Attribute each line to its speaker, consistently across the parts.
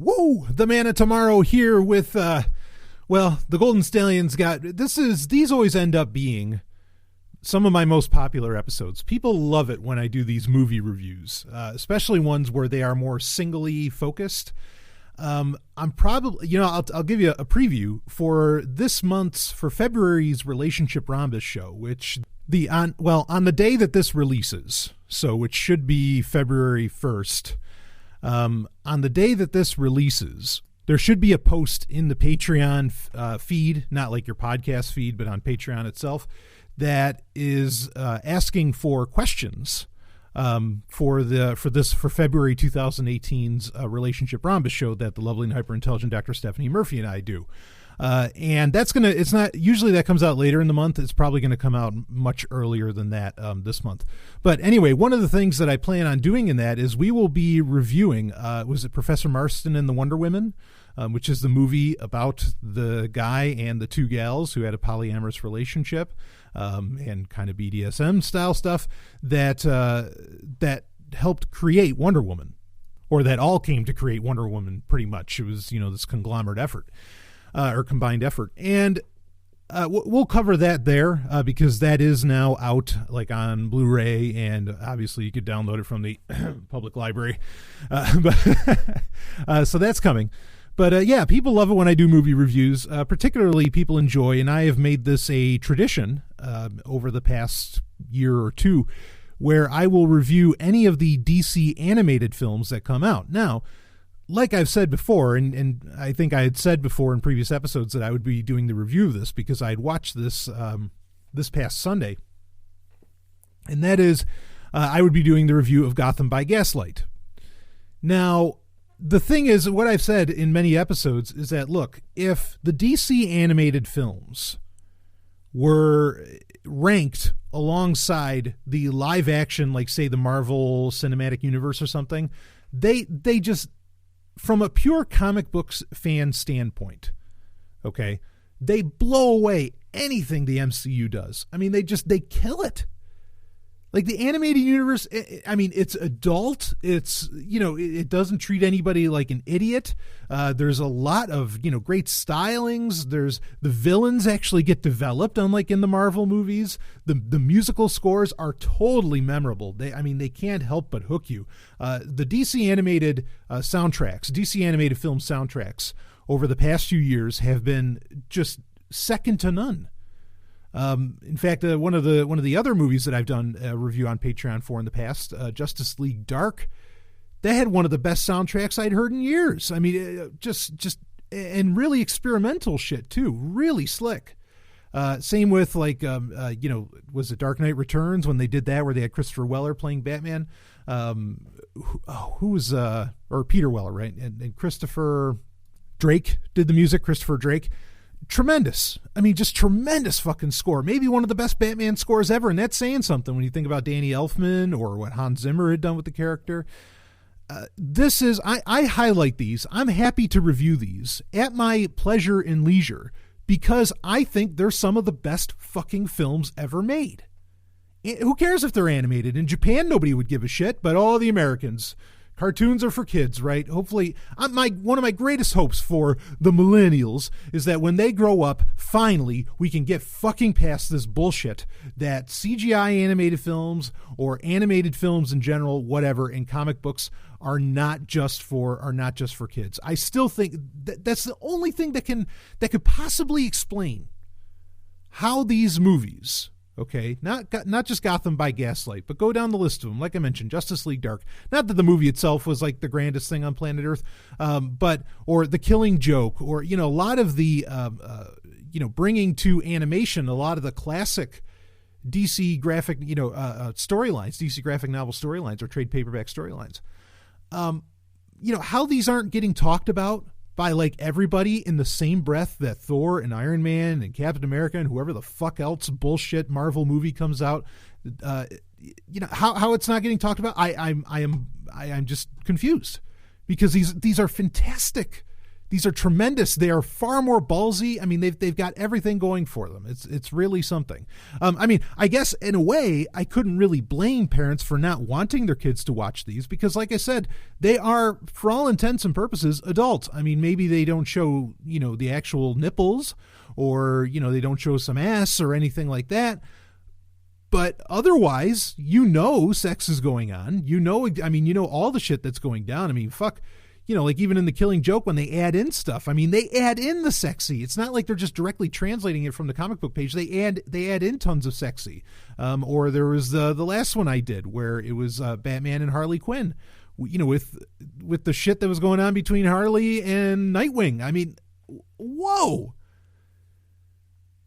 Speaker 1: Woo! The Man of Tomorrow here with, the Golden Stallions these always end up being some of my most popular episodes. People love it when I do these movie reviews, especially ones where they are more singly focused. I'm probably, I'll give you a preview for for February's Relationship Rhombus show, which on the day that this releases, so it should be February 1st, on the day that this releases, there should be a post in the Patreon feed, not like your podcast feed, but on Patreon itself, that is asking for questions for February 2018's Relationship Rhombus show that the lovely and hyper-intelligent Dr. Stephanie Murphy and I do. And usually that comes out later in the month. It's probably going to come out much earlier than that this month. But anyway, one of the things that I plan on doing in that is we will be reviewing, was it Professor Marston and the Wonder Women, which is the movie about the guy and the two gals who had a polyamorous relationship, and kind of BDSM style stuff that helped create Wonder Woman, or that all came to create Wonder Woman pretty much. It was, this conglomerate effort. Or combined effort. And we'll cover that there because that is now out like on Blu-ray, and obviously you could download it from the public library. So that's coming. But people love it when I do movie reviews. Particularly people enjoy, and I have made this a tradition over the past year or two, where I will review any of the DC animated films that come out. Now, like I've said before, and I think I had said before in previous episodes that I would be doing the review of this because I had watched this this past Sunday, and that is I would be doing the review of Gotham by Gaslight. Now, the thing is, what I've said in many episodes is that, look, if the DC animated films were ranked alongside the live action, like say the Marvel Cinematic Universe or something, they just, from a pure comic books fan standpoint, okay, they blow away anything the MCU does. I mean, they kill it. Like the animated universe, it's adult. It's, it doesn't treat anybody like an idiot. There's a lot of, great stylings. The villains actually get developed, unlike in the Marvel movies. The musical scores are totally memorable. They can't help but hook you. The DC animated DC animated film soundtracks over the past few years have been just second to none. In fact, one of the other movies that I've done a review on Patreon for in the past, Justice League Dark, that had one of the best soundtracks I'd heard in years. I mean, just and really experimental shit too, really slick. Same with was it Dark Knight Returns when they did that, where they had Christopher Weller playing Batman? Who was or Peter Weller, right? And Christopher Drake did the music. Christopher Drake. Tremendous. Just tremendous fucking score. Maybe one of the best Batman scores ever, and that's saying something when you think about Danny Elfman or what Hans Zimmer had done with the character. I highlight these. I'm happy to review these at my pleasure and leisure because I think they're some of the best fucking films ever made. Who cares if they're animated? In Japan, nobody would give a shit, but all the Americans... Cartoons are for kids, right? Hopefully, one of my greatest hopes for the millennials is that when they grow up, finally, we can get fucking past this bullshit that CGI animated films or animated films in general, whatever, in comic books are not just for kids. I still think that's the only thing that could possibly explain how these movies. Okay, not just Gotham by Gaslight, but go down the list of them. Like I mentioned, Justice League Dark. Not that the movie itself was like the grandest thing on planet Earth, or The Killing Joke, or a lot of the bringing to animation a lot of the classic DC graphic storylines, DC graphic novel storylines or trade paperback storylines. How these aren't getting talked about by like everybody in the same breath that Thor and Iron Man and Captain America and whoever the fuck else bullshit Marvel movie comes out, how it's not getting talked about. I'm just confused because these are fantastic These are tremendous. They are far more ballsy. I mean, they've got everything going for them. It's really something. I mean, I guess in a way, I couldn't really blame parents for not wanting their kids to watch these because, like I said, they are, for all intents and purposes, adult. I mean, maybe they don't show, the actual nipples or, they don't show some ass or anything like that. But otherwise, sex is going on. All the shit that's going down. I mean, fuck. Like even in The Killing Joke, when they add in stuff, I mean, they add in the sexy. It's not like they're just directly translating it from the comic book page. They add in tons of sexy. Or there was the last one I did where it was Batman and Harley Quinn, with the shit that was going on between Harley and Nightwing. I mean, whoa.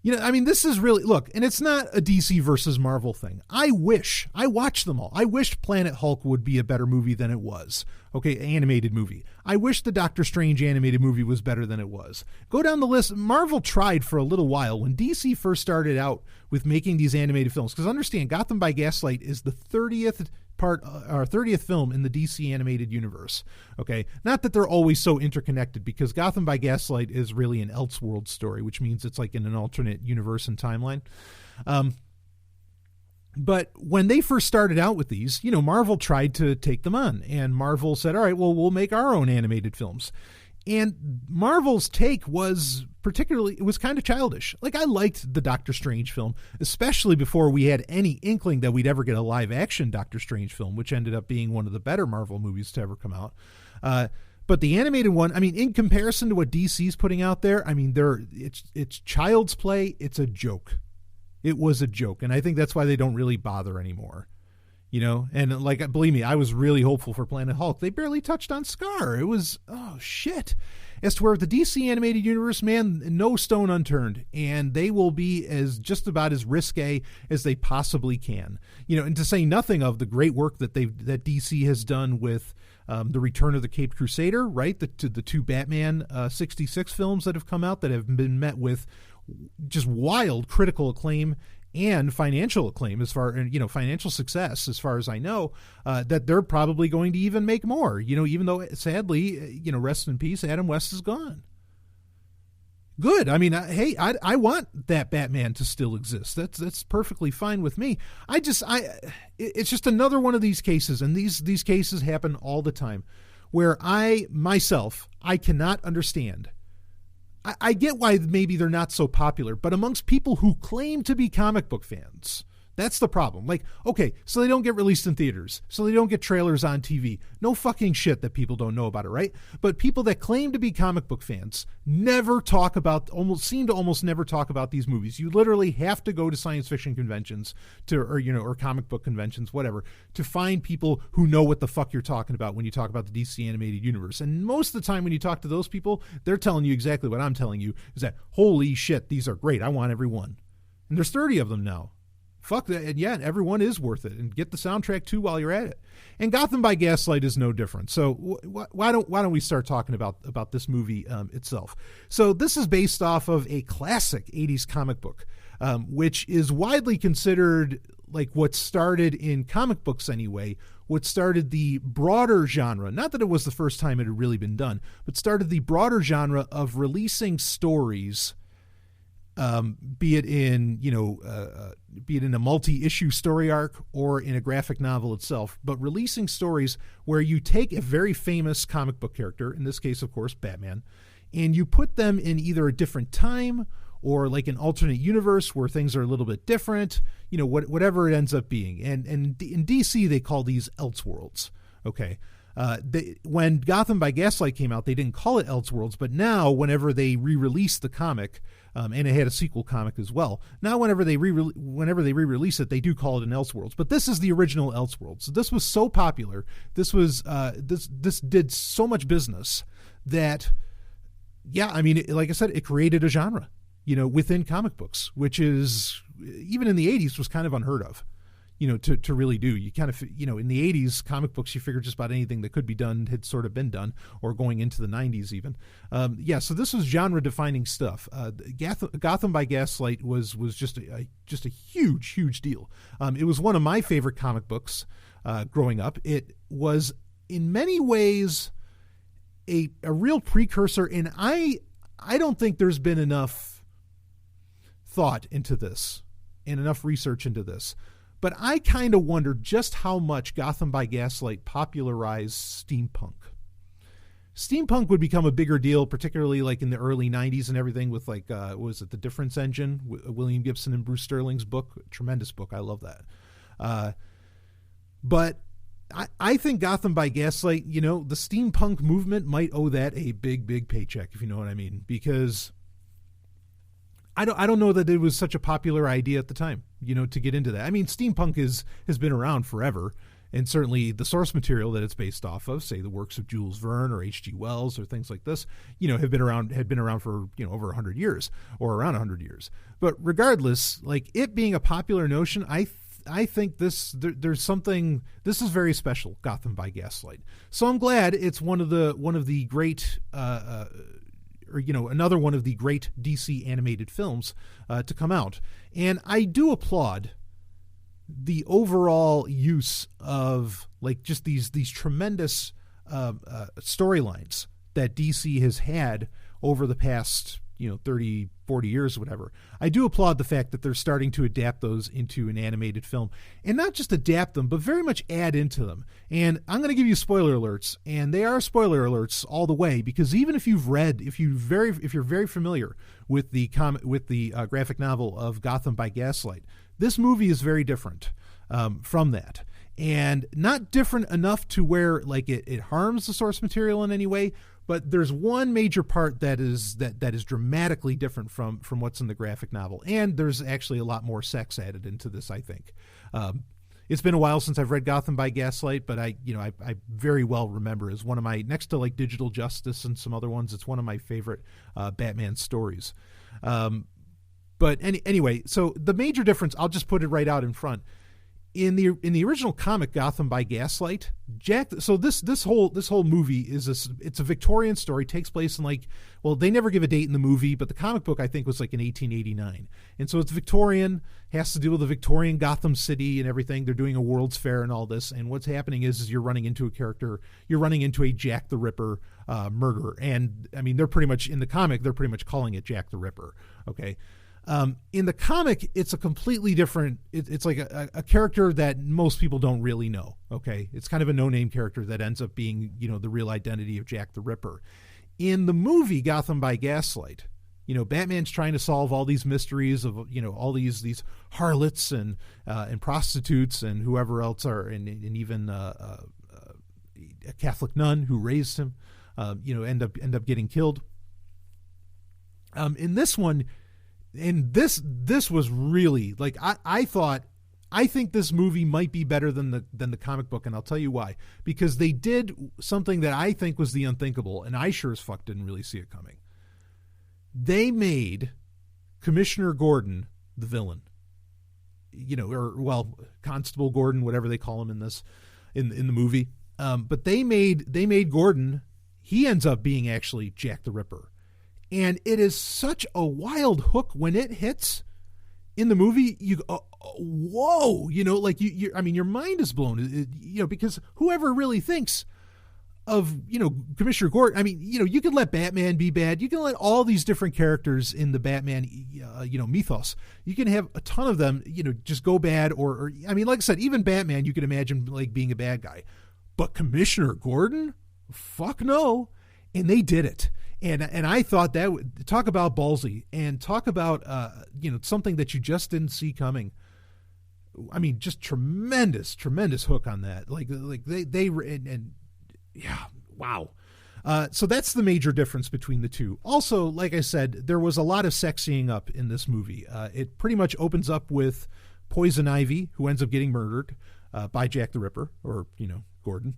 Speaker 1: This is really, look, and it's not a DC versus Marvel thing. I watched them all. I wished Planet Hulk would be a better movie than it was. Okay, animated movie. I wish the Doctor Strange animated movie was better than it was. Go down the list. Marvel tried for a little while when DC first started out with making these animated films. Because understand, Gotham by Gaslight is the 30th film in the DC animated universe. Okay, not that they're always so interconnected, because Gotham by Gaslight is really an Elseworld story, which means it's like in an alternate universe and timeline. But when they first started out with these, Marvel tried to take them on, and Marvel said, all right, well, we'll make our own animated films. And Marvel's take was it was kind of childish. Like, I liked the Doctor Strange film, especially before we had any inkling that we'd ever get a live action Doctor Strange film, which ended up being one of the better Marvel movies to ever come out. But the animated one, I mean, in comparison to what DC's putting out there, I mean, it's child's play. It's a joke. It was a joke. And I think that's why they don't really bother anymore. And like, believe me, I was really hopeful for Planet Hulk. They barely touched on Scar. It was, oh shit. As to where the DC animated universe, man, no stone unturned, and they will be just about as risque as they possibly can. And to say nothing of the great work that DC has done with the Return of the Caped Crusader, right? The two Batman 66 films that have come out that have been met with just wild critical acclaim and financial acclaim, as far, financial success, as far as I know, that they're probably going to even make more, even though sadly, rest in peace, Adam West is gone. Good. I mean, hey, I want that Batman to still exist. That's perfectly fine with me. It's just another one of these cases, and these cases happen all the time, where I cannot understand. I get why maybe they're not so popular, but amongst people who claim to be comic book fans, that's the problem. Like, okay, so they don't get released in theaters, so they don't get trailers on TV. No fucking shit that people don't know about it, right? But people that claim to be comic book fans seem to almost never talk about these movies. You literally have to go to science fiction conventions or comic book conventions, whatever, to find people who know what the fuck you're talking about when you talk about the DC animated universe. And most of the time when you talk to those people, they're telling you exactly what I'm telling you, is that, holy shit, these are great. I want every one. And there's 30 of them now. Fuck that, and yeah, everyone is worth it, and get the soundtrack too while you're at it. And Gotham by Gaslight is no different. So why don't we start talking about this movie itself? So this is based off of a classic 80s comic book, which is widely considered like what started in comic books anyway, what started the broader genre. Not that it was the first time it had really been done, but started the broader genre of releasing stories. Be it in a multi-issue story arc or in a graphic novel itself, but releasing stories where you take a very famous comic book character, in this case, of course, Batman, and you put them in either a different time or like an alternate universe where things are a little bit different, whatever it ends up being. And in DC, they call these Elseworlds. Okay. When Gotham by Gaslight came out, they didn't call it Elseworlds, but now whenever they re-release the comic, and it had a sequel comic as well, now whenever they re-release it, they do call it an Elseworlds. But this is the original Elseworlds. This was so popular. This did so much business that, yeah, I mean, like I said, it created a genre, within comic books, which is, even in the 80s, was kind of unheard of. To really do. You kind of, in the 80s, comic books, you figure just about anything that could be done had sort of been done, or going into the 90s even. So this was genre-defining stuff. Gotham by Gaslight was just a huge, huge deal. It was one of my favorite comic books growing up. It was, in many ways, a real precursor, and I don't think there's been enough thought into this and enough research into this. But I kind of wonder just how much Gotham by Gaslight popularized steampunk. Steampunk would become a bigger deal, particularly like in the early 90s and everything with like, was it The Difference Engine? William Gibson and Bruce Sterling's book. Tremendous book. I love that. But I think Gotham by Gaslight, the steampunk movement might owe that a big, big paycheck, if you know what I mean. Because I don't know that it was such a popular idea at the time, to get into that. I mean, steampunk has been around forever. And certainly the source material that it's based off of, say the works of Jules Verne or H.G. Wells or things like this, had been around for, over 100 years or around 100 years. But regardless, like it being a popular notion, I think there's something, this is very special, Gotham by Gaslight. So I'm glad it's one of the great, another one of the great DC animated films to come out. And I do applaud the overall use of like just these tremendous storylines that DC has had over the past 30, 40 years or whatever. I do applaud the fact that they're starting to adapt those into an animated film, and not just adapt them, but very much add into them. And I'm going to give you spoiler alerts, and they are spoiler alerts all the way, because even if you're very familiar with the graphic novel of Gotham by Gaslight, this movie is very different from that, and not different enough to where like it harms the source material in any way. But there's one major part that is dramatically different from what's in the graphic novel, and there's actually a lot more sex added into this, I think. It's been a while since I've read Gotham by Gaslight, but I very well remember as one of my, next to like Digital Justice and some other ones, it's one of my favorite Batman stories. But anyway, so the major difference, I'll just put it right out in front. In the original comic Gotham by Gaslight, so this whole movie it's a Victorian story, takes place in they never give a date in the movie, but the comic book I think was like in 1889. And so it's Victorian, has to do with the Victorian Gotham City and everything. They're doing a World's Fair and all this, and what's happening is you're running into a Jack the Ripper murder. And I mean, they're pretty much in the comic, they're pretty much calling it Jack the Ripper. Okay. In the comic, it's a completely different, it's like a character that most people don't really know, okay? It's kind of a no-name character that ends up being, the real identity of Jack the Ripper. In the movie Gotham by Gaslight, Batman's trying to solve all these mysteries of, all these harlots and prostitutes and whoever else are, and even a Catholic nun who raised him, end up getting killed. In this one, and this was really like I think this movie might be better than the comic book, and I'll tell you why. Because they did something that I think was the unthinkable, and I sure as fuck didn't really see it coming. They made Commissioner Gordon the villain, Constable Gordon, whatever they call him in this in the movie. But they made Gordon. He ends up being actually Jack the Ripper. And it is such a wild hook when it hits in the movie. You go, whoa, your mind is blown, because whoever really thinks of, Commissioner Gordon, you can let Batman be bad. You can let all these different characters in the Batman, mythos. You can have a ton of them, just go bad or like I said, even Batman, you can imagine like being a bad guy, but Commissioner Gordon, fuck no. And they did it. And I thought that talk about ballsy and talk about something that you just didn't see coming. I mean, just tremendous hook on that. Yeah, wow. So that's the major difference between the two. Also, like I said, there was a lot of sexying up in this movie. It pretty much opens up with Poison Ivy, who ends up getting murdered by Jack the Ripper, or Gordon.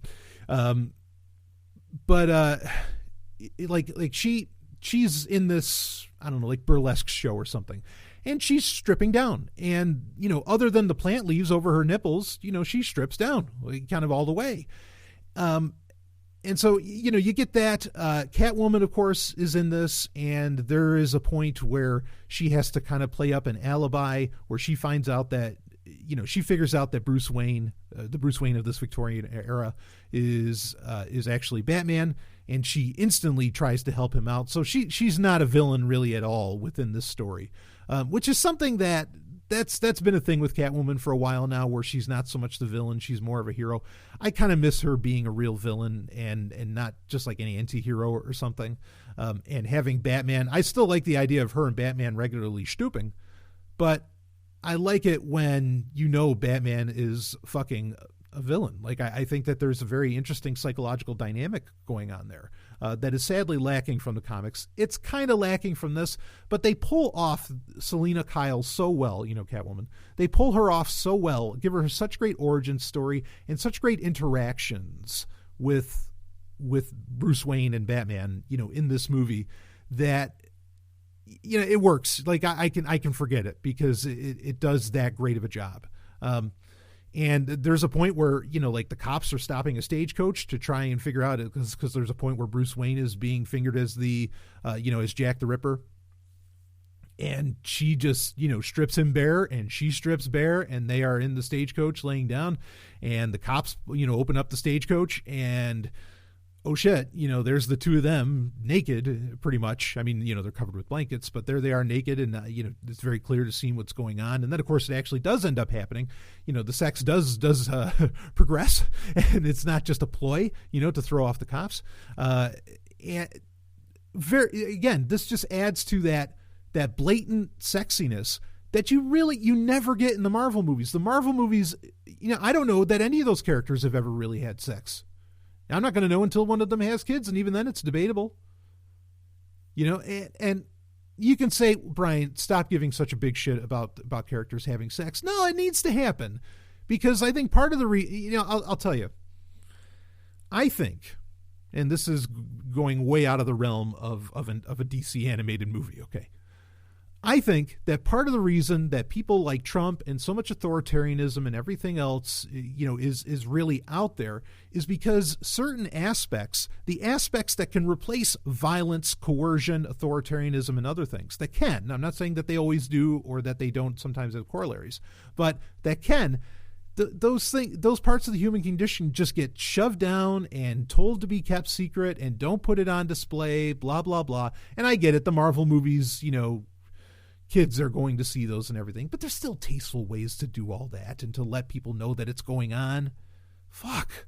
Speaker 1: She's in this, I don't know, like burlesque show or something, and she's stripping down, and other than the plant leaves over her nipples, she strips down kind of all the way. And so you get that. Catwoman, of course, is in this, and there is a point where she has to kind of play up an alibi, where she finds out that she figures out that Bruce Wayne, the Bruce Wayne of this Victorian era, is actually Batman. and she instantly tries to help him out. So she's not a villain really at all within this story, which is something that's been a thing with Catwoman for a while now, where she's not so much the villain, she's more of a hero. I kind of miss her being a real villain and not just like an anti-hero or something. And having Batman, I still like the idea of her and Batman regularly stooping, but I like it when Batman is fucking a villain. Like, I think that there's a very interesting psychological dynamic going on there that is sadly lacking from the comics. It's kind of lacking from this, but they pull off Selena Kyle so well, Catwoman. They pull her off so well, give her such great origin story and such great interactions with Bruce Wayne and Batman, in this movie, that it works. Like, I can forget it because it does that great of a job. And there's a point where, like the cops are stopping a stagecoach to try and figure out it, because there's a point where Bruce Wayne is being fingered as as Jack the Ripper. And she just, strips him bare, and she strips bare, and they are in the stagecoach laying down, and the cops, open up the stagecoach, and oh shit, there's the two of them naked, pretty much. I mean, they're covered with blankets, but there they are naked, and, it's very clear to see what's going on. And then, of course, it actually does end up happening. The sex does progress, and it's not just a ploy, to throw off the cops. And this just adds to that blatant sexiness that you never get in the Marvel movies. The Marvel movies, I don't know that any of those characters have ever really had sex. I'm not going to know until one of them has kids, and even then it's debatable. And you can say, Brian, stop giving such a big shit about characters having sex. No, it needs to happen, because I think part of the I'll tell you. I think, and this is going way out of the realm of a DC animated movie, okay? I think that part of the reason that people like Trump and so much authoritarianism and everything else, is really out there, is because certain aspects, the aspects that can replace violence, coercion, authoritarianism, and other things, that can, now, I'm not saying that they always do or that they don't sometimes have corollaries, but that can, those parts of the human condition just get shoved down and told to be kept secret and don't put it on display, blah, blah, blah. And I get it, the Marvel movies, kids are going to see those and everything, but there's still tasteful ways to do all that and to let people know that it's going on. Fuck.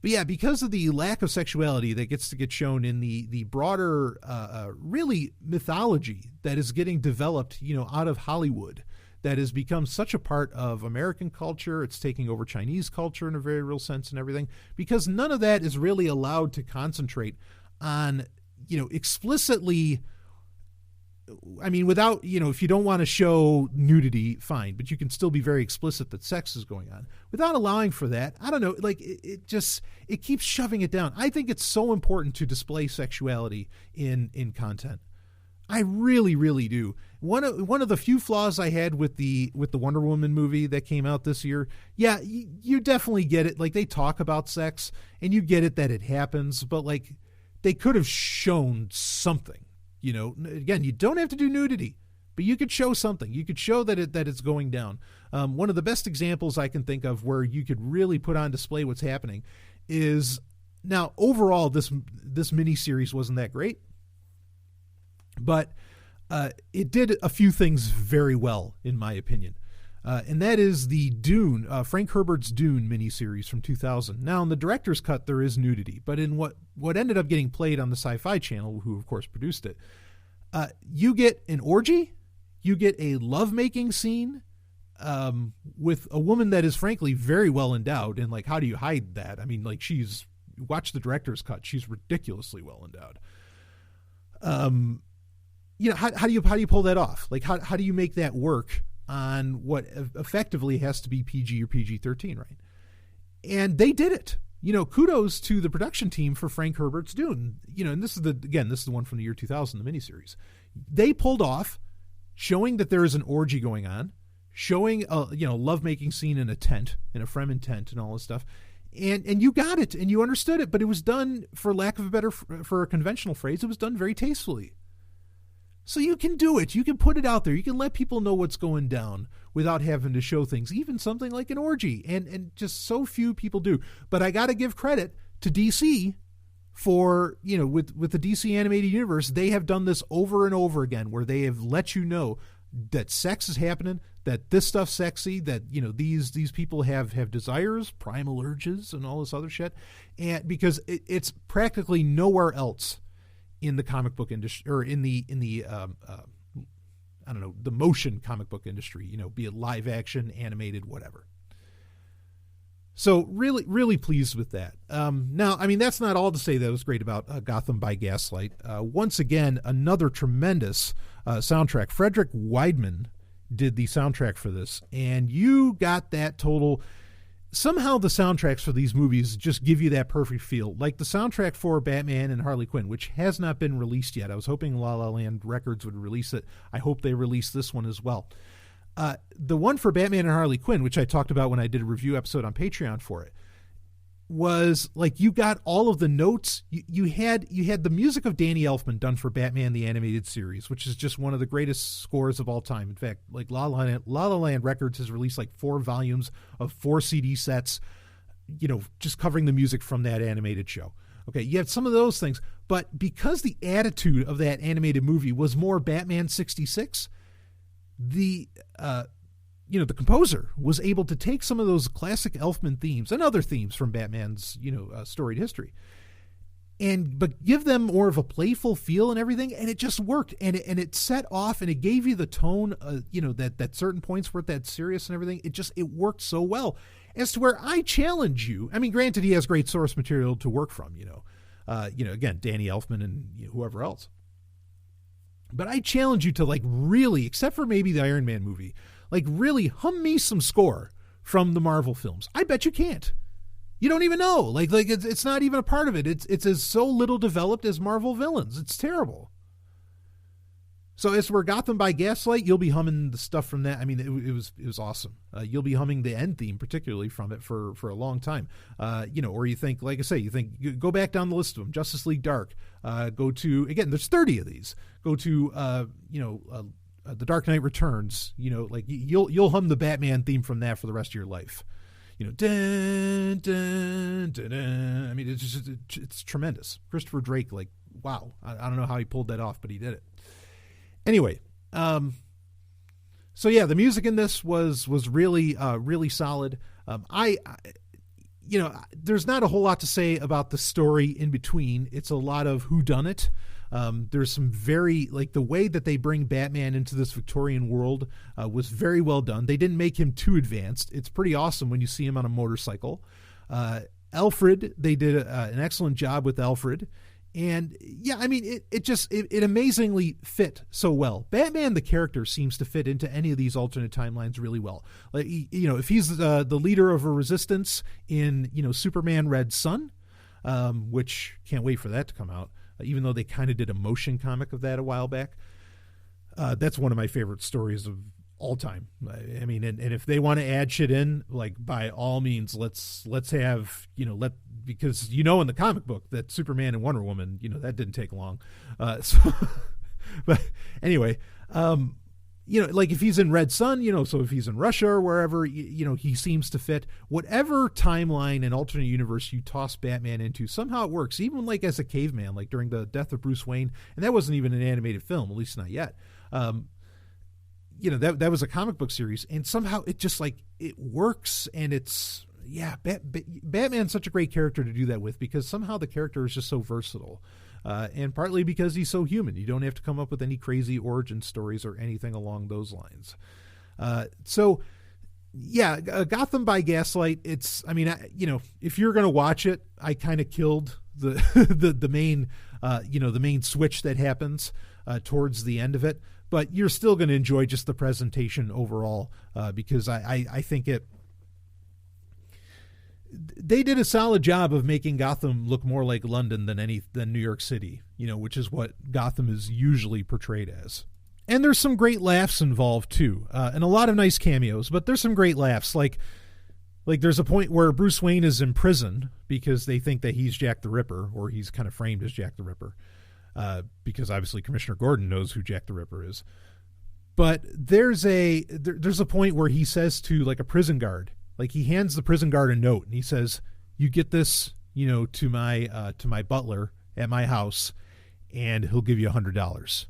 Speaker 1: But yeah, because of the lack of sexuality that gets to get shown in the broader, really mythology that is getting developed, out of Hollywood, that has become such a part of American culture. It's taking over Chinese culture in a very real sense and everything, because none of that is really allowed to concentrate on, explicitly, I mean, without, if you don't want to show nudity, fine, but you can still be very explicit that sex is going on. Without allowing for that, I don't know, like, it keeps shoving it down. I think it's so important to display sexuality in content. I really, really do. One of the few flaws I had with the Wonder Woman movie that came out this year, yeah, you definitely get it. Like, they talk about sex, and you get it that it happens, but, like, they could have shown something. Again, you don't have to do nudity, but you could show something. You could show that it's going down. One of the best examples I can think of where you could really put on display what's happening is, now overall this miniseries wasn't that great, but it did a few things very well, in my opinion. And that is the Dune, Frank Herbert's Dune miniseries from 2000. Now, in the director's cut, there is nudity, but in what ended up getting played on the Sci-Fi Channel, who of course produced it, you get an orgy, you get a lovemaking scene with a woman that is frankly very well endowed, and like, how do you hide that? I mean, like, watch the director's cut, she's ridiculously well endowed. How do you pull that off? Like, how do you make that work on what effectively has to be PG or PG-13, right? And they did it. Kudos to the production team for Frank Herbert's Dune. And this is the one from the year 2000, the miniseries. They pulled off showing that there is an orgy going on, showing a lovemaking scene in a tent, in a Fremen tent, and all this stuff. And you got it, and you understood it, but it was done, for lack of for a conventional phrase, it was done very tastefully. So you can do it. You can put it out there. You can let people know what's going down without having to show things, even something like an orgy. And just so few people do. But I got to give credit to DC for, with the DC animated universe, they have done this over and over again, where they have let you know that sex is happening, that this stuff's sexy, that, these people have desires, primal urges, and all this other shit. And because it's practically nowhere else in the comic book industry, or in the the motion comic book industry, be it live action, animated, whatever. So really, really pleased with that. Now, that's not all to say that was great about Gotham by Gaslight. Once again, another tremendous soundtrack. Frederick Weidman did the soundtrack for this, and you got that total. Somehow the soundtracks for these movies just give you that perfect feel. Like the soundtrack for Batman and Harley Quinn, which has not been released yet. I was hoping La La Land Records would release it. I hope they release this one as well. The one for Batman and Harley Quinn, which I talked about when I did a review episode on Patreon for it, was like, you got all of the notes. You had the music of Danny Elfman done for Batman the Animated Series, which is just one of the greatest scores of all time. In fact, like La La Land Records has released like 4 volumes of 4 CD sets, just covering the music from that animated show. Okay, you have some of those things, but because the attitude of that animated movie was more Batman 66, the composer was able to take some of those classic Elfman themes and other themes from Batman's, storied history, but give them more of a playful feel and everything. And it just worked. And it set off, and it gave you the tone, that certain points were that serious and everything. It worked so well, as to where I challenge you. Granted, he has great source material to work from, again, Danny Elfman and whoever else. But I challenge you to really, except for maybe the Iron Man movie, really hum me some score from the Marvel films. I bet you can't. You don't even know. It's not even a part of it. It's as so little developed as Marvel villains. It's terrible. So as for Gotham by Gaslight, you'll be humming the stuff from that. It was awesome. You'll be humming the end theme, particularly from it for a long time. Or you think, like I say, go back down the list of them. Justice League Dark. Go to, again, there's 30 of these. Go to, The Dark Knight Returns. You'll hum the Batman theme from that for the rest of your life. Dun, dun, dun, dun. It's tremendous. Christopher Drake, wow. I don't know how he pulled that off, but he did it. Anyway, so yeah, the music in this was really, really solid. There's not a whole lot to say about the story in between. It's a lot of whodunit. There's some very, the way that they bring Batman into this Victorian world was very well done. They didn't make him too advanced. It's pretty awesome when you see him on a motorcycle. Alfred, they did an excellent job with Alfred. And yeah, it amazingly fit so well. Batman, the character, seems to fit into any of these alternate timelines really well. If he's the leader of a resistance in, Superman Red Sun, which can't wait for that to come out, even though they kind of did a motion comic of that a while back. That's one of my favorite stories of all time. And if they want to add shit in, by all means, let's have, because in the comic book that Superman and Wonder Woman, that didn't take long. But anyway, if he's in Red Sun, so if he's in Russia or wherever, he seems to fit. Whatever timeline and alternate universe you toss Batman into, somehow it works. Even as a caveman, during the death of Bruce Wayne, and that wasn't even an animated film, at least not yet. That was a comic book series, and somehow it just it works, and it's, yeah, Batman's such a great character to do that with, because somehow the character is just so versatile, and partly because he's so human. You don't have to come up with any crazy origin stories or anything along those lines. So yeah, Gotham by Gaslight, it's, if you're going to watch it, I kind of killed the main, the main switch that happens towards the end of it. But you're still going to enjoy just the presentation overall, because I think they did a solid job of making Gotham look more like London than New York City, which is what Gotham is usually portrayed as. And there's some great laughs involved too, and a lot of nice cameos. But there's some great laughs, like there's a point where Bruce Wayne is in prison because they think that he's Jack the Ripper, or he's kind of framed as Jack the Ripper. Because obviously Commissioner Gordon knows who Jack the Ripper is. But there's a point where he says to a prison guard, he hands the prison guard a note, and he says, "You get this, to my butler at my house, and he'll give you $100.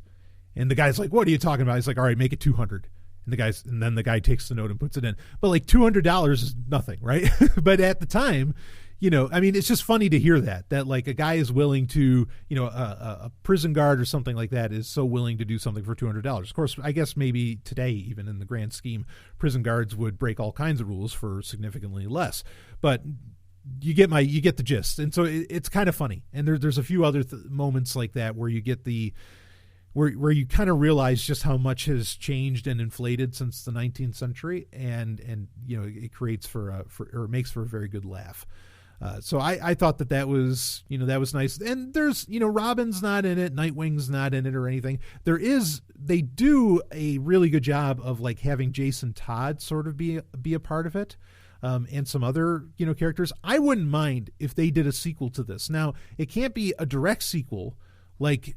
Speaker 1: And the guy's like, what are you talking about? He's like, all right, make it 200. And then the guy takes the note and puts it in. But like $200 is nothing, right? But at the time, it's just funny to hear that like a guy is willing to, a prison guard or something like that is so willing to do something for $200. Of course, I guess maybe today, even in the grand scheme, prison guards would break all kinds of rules for significantly less. But you get the gist. And so it's kind of funny. And there's a few other moments like that where you get where you kind of realize just how much has changed and inflated since the 19th century, and it creates or makes for a very good laugh. So I thought that was nice. And there's Robin's not in it, Nightwing's not in it or anything. They do a really good job of like having Jason Todd sort of be a part of it. And some other characters. I wouldn't mind if they did a sequel to this. Now it can't be a direct sequel like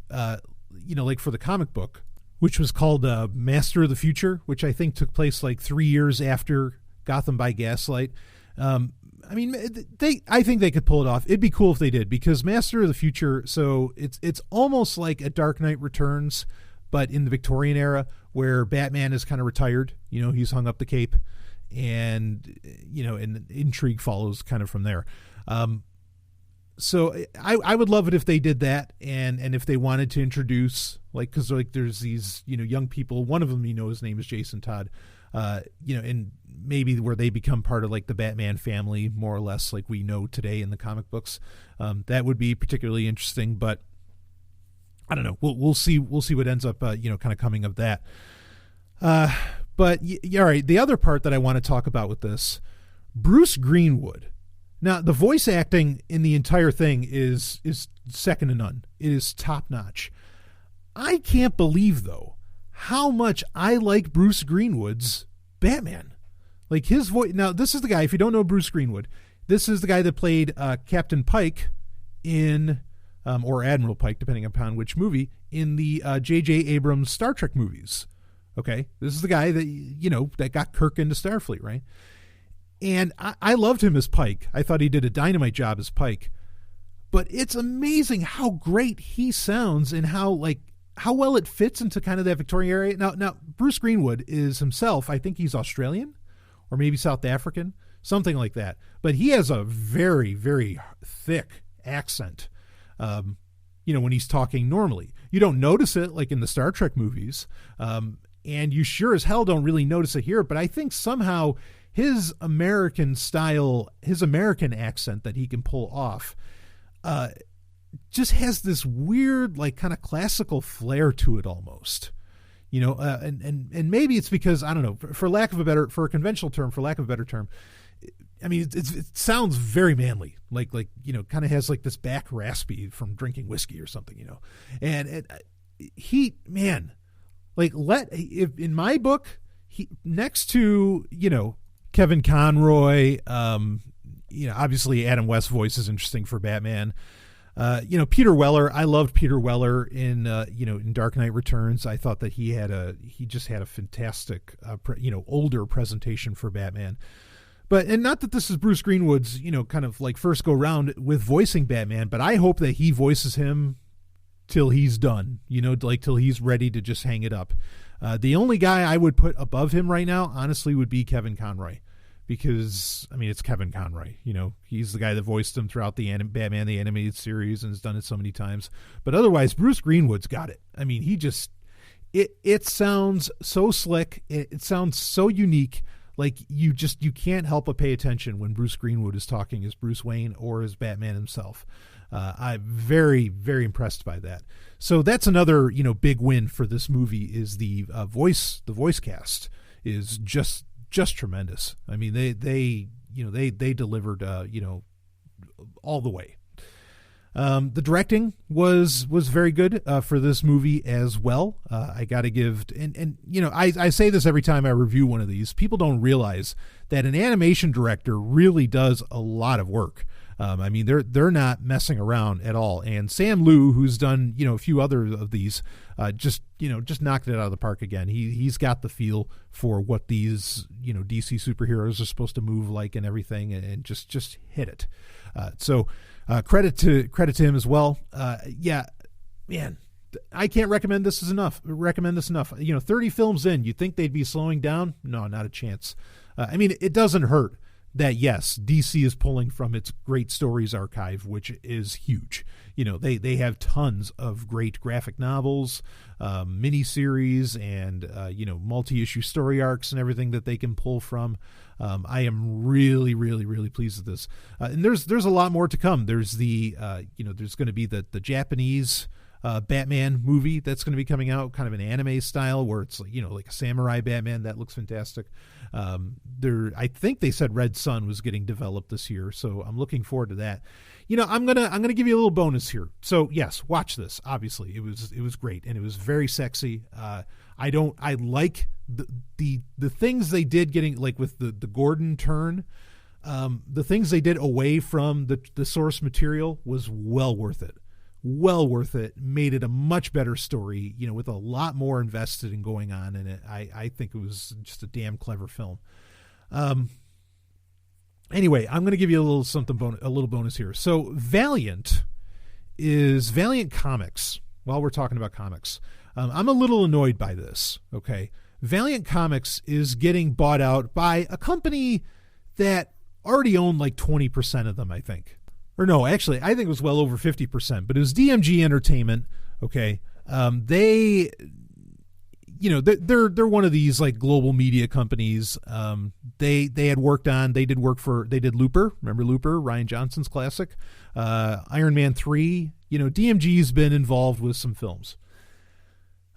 Speaker 1: for the comic book, which was called Master of the Future, which I think took place like 3 years after Gotham by Gaslight. I think they could pull it off. It'd be cool if they did, because Master of the Future, so it's almost like a Dark Knight Returns, but in the Victorian era, where Batman is kind of retired. He's hung up the cape, and and intrigue follows kind of from there. So I would love it if they did that, and if they wanted to introduce, because there's these young people. One of them, his name is Jason Todd, and maybe where they become part of like the Batman family, more or less, like we know today in the comic books. That would be particularly interesting, but I don't know. We'll see what ends up kind of coming of that. But all right, the other part that I want to talk about with this, Bruce Greenwood. Now, the voice acting in the entire thing is second to none. It is top notch. I can't believe, though, how much I like Bruce Greenwood's Batman. Like his voice. Now, this is the guy, if you don't know Bruce Greenwood, this is the guy that played Captain Pike in, or Admiral Pike, depending upon which movie, in the J.J. Abrams Star Trek movies. Okay? This is the guy that, that got Kirk into Starfleet, right? And I loved him as Pike. I thought he did a dynamite job as Pike. But it's amazing how great he sounds and how well it fits into kind of that Victorian area. Now Bruce Greenwood is himself, I think he's Australian or maybe South African, something like that. But he has a very, very thick accent, when he's talking normally. You don't notice it like in the Star Trek movies, and you sure as hell don't really notice it here. But I think somehow his American style, his American accent that he can pull off, just has this weird, like kind of classical flair to it almost, and maybe it's because, I don't know, for lack of a better term, I mean, it sounds very manly, like kind of has like this back raspy from drinking whiskey or something, and he, man, if in my book, he, next to, Kevin Conroy, obviously Adam West's voice is interesting for Batman. Peter Weller, I loved Peter Weller in Dark Knight Returns. I thought that he just had a fantastic, older presentation for Batman. And not that this is Bruce Greenwood's, kind of like first go round with voicing Batman, but I hope that he voices him till he's done, till he's ready to just hang it up. The only guy I would put above him right now, honestly, would be Kevin Conroy, because, I mean, it's Kevin Conroy. He's the guy that voiced him throughout the Batman the Animated Series and has done it so many times. But otherwise, Bruce Greenwood's got it. I mean, it sounds so slick. It sounds so unique. Like you can't help but pay attention when Bruce Greenwood is talking as Bruce Wayne or as Batman himself. I'm very, very impressed by that. So that's another, big win for this movie is the voice cast is just tremendous. I mean, they delivered, all the way. The directing was very good for this movie as well. I got to give, and I say this every time I review one of these. People don't realize that an animation director really does a lot of work. I mean, they're not messing around at all. And Sam Liu, who's done a few other of these, just knocked it out of the park again. He's got the feel for what these DC superheroes are supposed to move like and everything, and just hit it. So Credit to him as well. Yeah, man, I can't recommend this enough. 30 films in, you'd think they'd be slowing down. No, not a chance. I mean, it doesn't hurt that, yes, DC is pulling from its great stories archive, which is huge. They have tons of great graphic novels, miniseries, and, multi-issue story arcs and everything that they can pull from. I am really, really, really pleased with this. And there's a lot more to come. There's there's going to be the Japanese Batman movie that's going to be coming out, kind of an anime style where it's like a samurai Batman. That looks fantastic. I think they said Red Sun was getting developed this year, so I'm looking forward to that. I'm gonna give you a little bonus here. So yes, watch this. Obviously, it was great and it was very sexy. I like the things they did, getting like with the Gordon turn. The things they did away from the source material was well worth it. Made it a much better story, with a lot more invested in going on in it. I think it was just a damn clever film. Anyway, I'm going to give you a little bonus here. So Valiant Comics. While we're talking about comics, I'm a little annoyed by this. Okay. Valiant Comics is getting bought out by a company that already owned like 20% of them, I think. Or no, actually, I think it was well over 50%, but it was DMG Entertainment. Okay. They're one of these like global media companies. They did Looper. Remember Looper, Rian Johnson's classic, Iron Man 3, DMG's been involved with some films.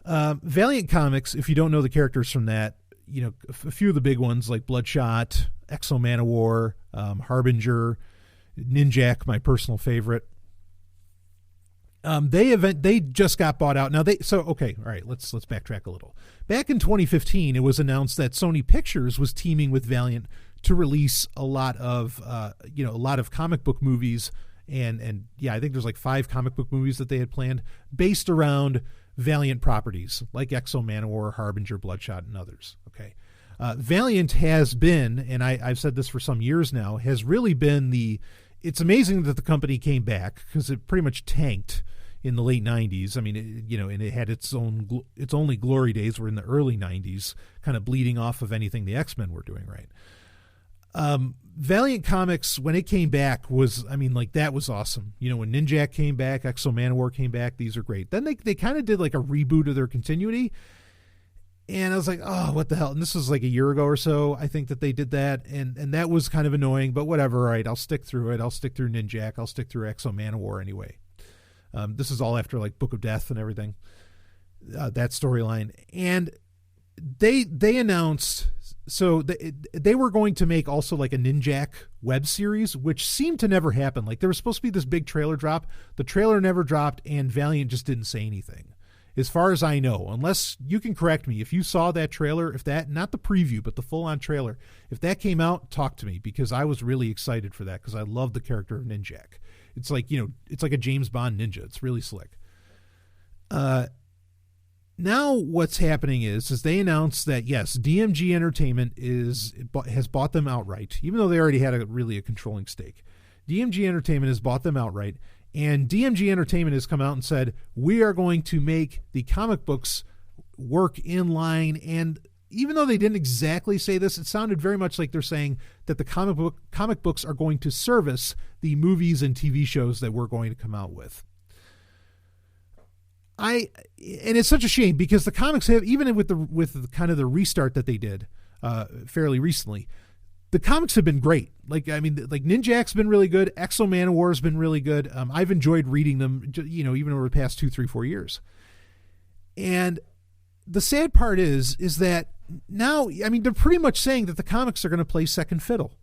Speaker 1: Valiant Comics, if you don't know the characters from that, a few of the big ones like Bloodshot, Exo Manowar, Harbinger, Ninjak, my personal favorite. They just got bought out. Now all right, let's backtrack a little. Back in 2015, it was announced that Sony Pictures was teaming with Valiant to release a lot of comic book movies, and I think there's like 5 comic book movies that they had planned based around Valiant properties like Exo Manowar, Harbinger, Bloodshot, and others. Okay. Valiant has been, and I've said this for some years now, has really been it's amazing that the company came back, because it pretty much tanked in the late 90s. I mean, and it had its only glory days were in the early 90s, kind of bleeding off of anything the X-Men were doing right. Valiant Comics, when it came back, that was awesome. When Ninjak came back, Exo Manowar came back, these are great. Then they kind of did like a reboot of their continuity. And I was like, oh, what the hell? And this was like a year ago or so, I think, that they did that. And that was kind of annoying, but whatever. All right, I'll stick through it. I'll stick through Ninjak. I'll stick through Exo Manowar anyway. This is all after like Book of Death and everything, that storyline. And they announced, so they were going to make also like a Ninjak web series, which seemed to never happen. Like there was supposed to be this big trailer drop. The trailer never dropped, and Valiant just didn't say anything. As far as I know, unless you can correct me, if you saw that trailer, not the preview, but the full-on trailer, if that came out, talk to me, because I was really excited for that, because I love the character of Ninjak. It's like, it's like a James Bond ninja. It's really slick. Now what's happening is they announced that, yes, DMG Entertainment has bought them outright, even though they already had a controlling stake. DMG Entertainment has bought them outright. And DMG Entertainment has come out and said, we are going to make the comic books work in line. And even though they didn't exactly say this, it sounded very much like they're saying that the comic books are going to service the movies and TV shows that we're going to come out with. And it's such a shame, because the comics have, even with the kind of the restart that they did fairly recently, the comics have been great. Like Ninjak's been really good. Exo Manowar's been really good. I've enjoyed reading them, even over the past 2, 3, 4 years. And the sad part is that now, they're pretty much saying that the comics are going to play second fiddle,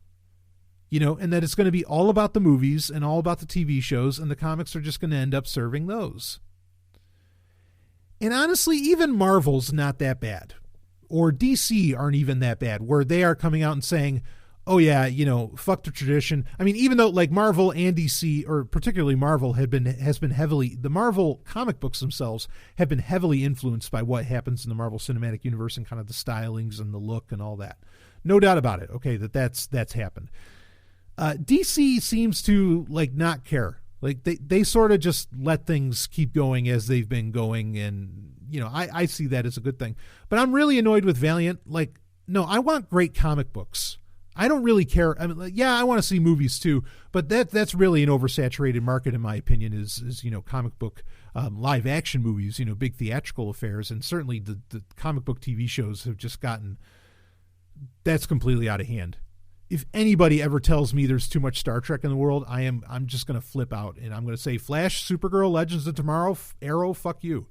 Speaker 1: and that it's going to be all about the movies and all about the TV shows, and the comics are just going to end up serving those. And honestly, even Marvel's not that bad, or DC aren't even that bad, where they are coming out and saying, oh yeah, fuck the tradition. Even though like Marvel and DC, or particularly Marvel, has been heavily, the Marvel comic books themselves have been heavily influenced by what happens in the Marvel Cinematic Universe and kind of the stylings and the look and all that. No doubt about it. Okay, that's happened. DC seems to like not care. Like they sort of just let things keep going as they've been going. And, I see that as a good thing, but I'm really annoyed with Valiant. Like, no, I want great comic books. I don't really care. I mean, like, yeah, I want to see movies too, but that's really an oversaturated market in my opinion is comic book live action movies, big theatrical affairs. And certainly the comic book TV shows have just that's completely out of hand. If anybody ever tells me there's too much Star Trek in the world, I'm just going to flip out and I'm going to say Flash, Supergirl, Legends of Tomorrow, Arrow, fuck you.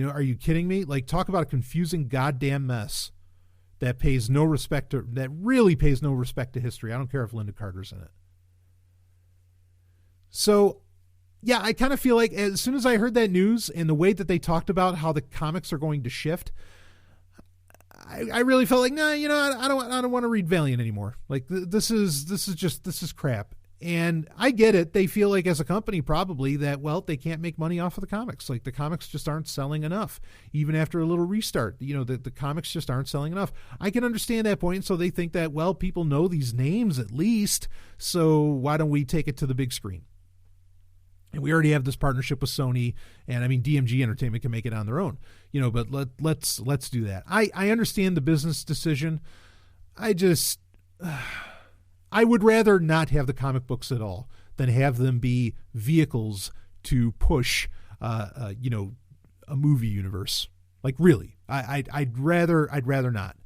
Speaker 1: Are you kidding me? Like, talk about a confusing goddamn mess that really pays no respect to history. I don't care if Linda Carter's in it. So, yeah, I kind of feel like as soon as I heard that news and the way that they talked about how the comics are going to shift, I really felt like, nah, I don't want to read Valiant anymore. Like this is crap. And I get it. They feel like as a company probably that, well, they can't make money off of the comics. Like the comics just aren't selling enough. Even after a little restart, the comics just aren't selling enough. I can understand that point. So they think that, well, people know these names at least. So why don't we take it to the big screen? And we already have this partnership with Sony, and I mean DMG Entertainment can make it on their own, but let's do that. I understand the business decision. I would rather not have the comic books at all than have them be vehicles to push a movie universe. Like really, I'd rather not.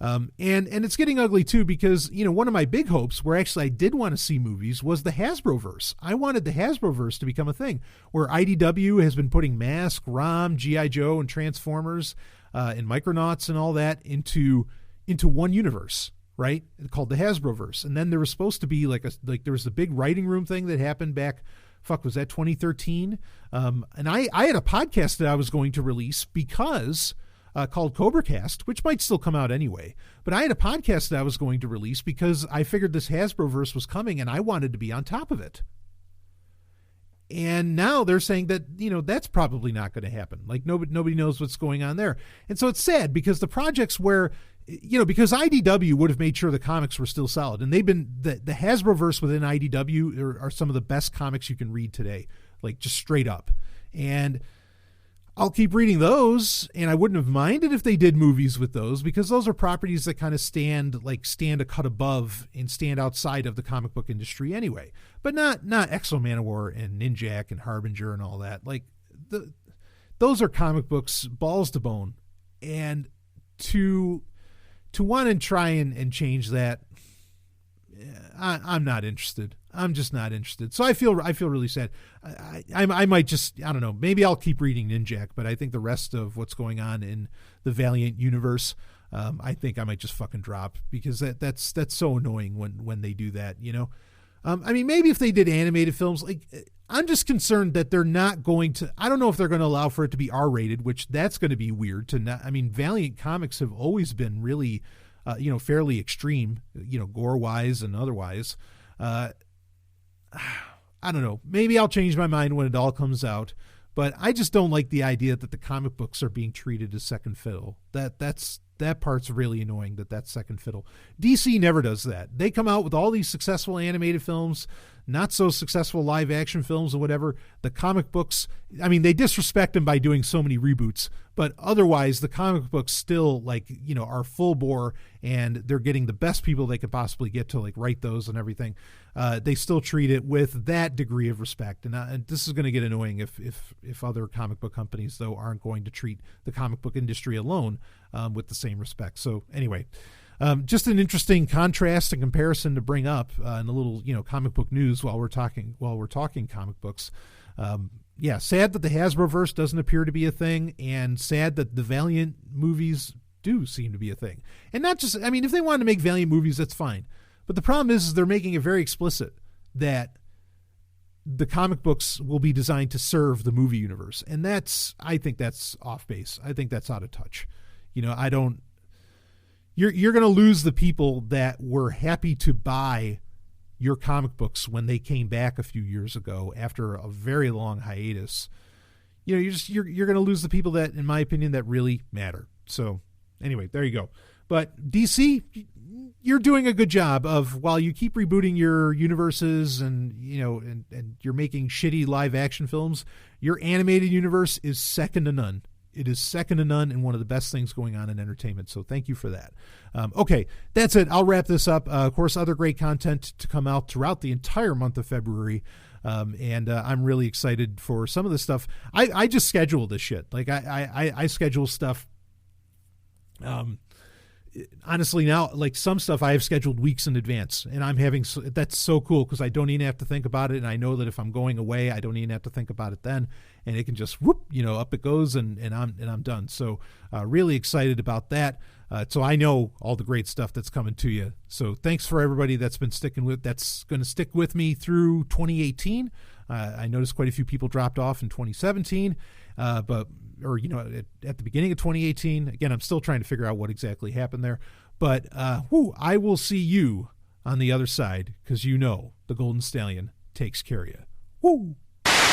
Speaker 1: And it's getting ugly too because, one of my big hopes where actually I did want to see movies was the Hasbroverse. I wanted the Hasbroverse to become a thing where IDW has been putting Mask, ROM, G.I. Joe, and Transformers and Micronauts and all that into one universe, right? Called the Hasbroverse. And then there was supposed to be there was the big writing room thing that happened back, was that 2013? And I had a podcast that I was going to release because... called CobraCast, which might still come out anyway. But I had a podcast that I was going to release because I figured this Hasbroverse was coming and I wanted to be on top of it. And now they're saying that, that's probably not going to happen. Like nobody knows what's going on there. And so it's sad because the projects where, because IDW would have made sure the comics were still solid. And they've been, the Hasbroverse within IDW are some of the best comics you can read today, like just straight up. And I'll keep reading those, and I wouldn't have minded if they did movies with those because those are properties that kind of stand a cut above and stand outside of the comic book industry anyway. But not X-O Manowar and Ninjak and Harbinger and all that. Like those are comic books balls to bone, and to want to try and change that, I'm not interested. I'm just not interested. So I feel really sad. I might just, I don't know, maybe I'll keep reading Ninjak, but I think the rest of what's going on in the Valiant universe, I think I might just fucking drop because that's so annoying when they do that, I mean, maybe if they did animated films, like I'm just concerned that they're not going to, I don't know if they're going to allow for it to be R-rated, which that's going to be weird to not, I mean, Valiant comics have always been really, fairly extreme, gore-wise and otherwise. I don't know. Maybe I'll change my mind when it all comes out, but I just don't like the idea that the comic books are being treated as second fiddle. That part's really annoying that's second fiddle. DC never does that. They come out with all these successful animated films, not so successful live action films or whatever. The comic books, I mean, they disrespect them by doing so many reboots, but otherwise the comic books still are full bore and they're getting the best people they could possibly get to write those and everything. They still treat it with that degree of respect. And this is going to get annoying if other comic book companies though aren't going to treat the comic book industry alone with the same respect. So anyway, just an interesting contrast and comparison to bring up in a little, comic book news while we're talking comic books. Sad that the Hasbroverse doesn't appear to be a thing, and sad that the Valiant movies do seem to be a thing. And not just, I mean, if they wanted to make Valiant movies, that's fine. But the problem is they're making it very explicit that the comic books will be designed to serve the movie universe. And I think that's off base. I think that's out of touch. You're going to lose the people that were happy to buy your comic books when they came back a few years ago after a very long hiatus. You're going to lose the people that, in my opinion, that really matter. So anyway, there you go. But DC, you're doing a good job of, while you keep rebooting your universes and, and you're making shitty live action films, your animated universe is second to none. It is second to none and one of the best things going on in entertainment. So thank you for that. Okay, that's it. I'll wrap this up. Of course, other great content to come out throughout the entire month of February. And I'm really excited for some of the stuff. I just schedule this shit. Like I schedule stuff. Honestly, now, like some stuff I have scheduled weeks in advance, and that's so cool because I don't even have to think about it. And I know that if I'm going away, I don't even have to think about it then, and it can just whoop, up it goes, and I'm done. So really excited about that. So I know all the great stuff that's coming to you. So thanks for everybody that's going to stick with me through 2018. I noticed quite a few people dropped off in 2017, at the beginning of 2018. Again, I'm still trying to figure out what exactly happened there. But I will see you on the other side, because the Golden Stallion takes care of you. Woo!